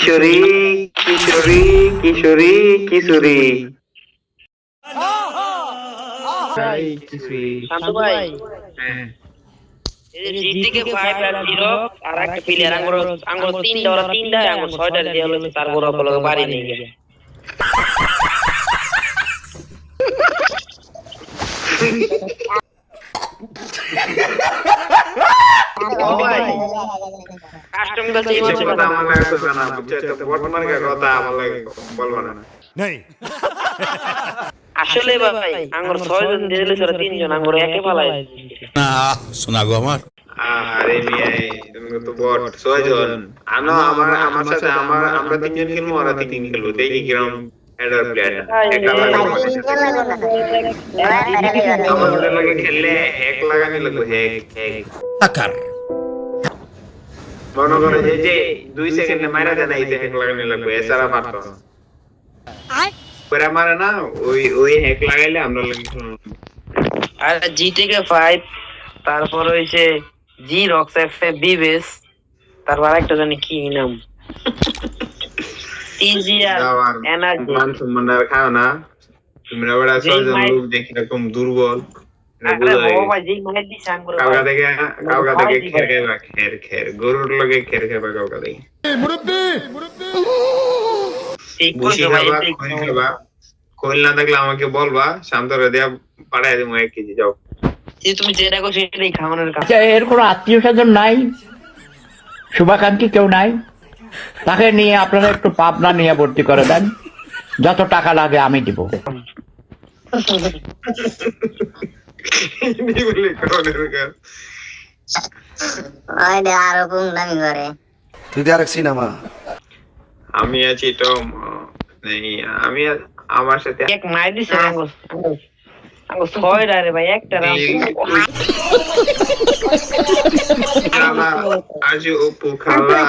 কিশোরী কিশোরী কিশোরী কিশোরী ভাই কিশোরী শান্তু ভাই হ্যাঁ এই যে জিটিকে 5 আর 0 আর একটা প্লেয়ার আঙ্গুর 3 ওরা 3 দেয় আঙ্গুর 6টা দিয়ে হলো তার বড় বড় বাড়ি নিয়ে গিয়ে ও ভাই কাস্টম কাছে এই কিছু কথা আমার লাগে তো না বুঝছো তো বর্তমানে কথা আমার লাগে বলবো না नहीं আসলে ভাই আঙ্গুর 6 জন দিয়ে দিলে সেটা 3 জন আঙ্গুর একে ফালায় सुना गो हमार আরে মিয়া তুমি তো বট ছয়জন আনো আমার সাথে আমরা তিনজন খেলবো ওরা তিন খেলবো দেখি কিরকম হেডার প্লেয়ার একা আমাদের লাগে খেললে এক লাগানি লাগবে এক अकर মনে করে যে 2 সেকেন্ডে মারা যায় না এই এক লাগানি লাগবে এছাড়া পারতো পরে মারে না ওই হ্যাক লাগাইলে আমরা লাগে আর জিটিকে 5 তারপর হইছে জি রক্স এফএ বিবেস তারপর একটা জানি কি নাম টিজিআর এনার্জি মান সম্মান আর খাও না তোমরা বড় ছয়জন লোক দেখি এরকম দুর্বল আরে বাবা জি মানে দি সাঙ্গুর কাউকা দেখে খের খাইবা খের গরুর লগে খের খাইবা কাউকা দেখে ঠিক বুঝি কইছো ভাই খাবা ঠিক খই খাবা কইল না থাকলে আমাকে বলবা শান্তরে দেয়া পাঠাই দিমু 1 কেজি যাও এই তুমি যেটা কইছো সেটাই খাওয়ানোর কাজ আচ্ছা, এর কোনো আত্মীয় স্বজন নাই, শুভাকাঙ্ক্ষী কেউ নাই, তাকে নিয়ে আপনারা একটু পাবনা নিয়ে ভর্তি করে দেন, যত টাকা লাগে আমি দিব। নি বলে কোনের কাজ আরো গুন্ডামি করে। তুই তো আরেক সিনেমা আমি আছি তো নেই আমি আমার সাথে এক মাই দিছে আঙ্গুর আঙ্গুর 6টা রে ভাই একটা রাউন্ড আজ উপু খাওয়া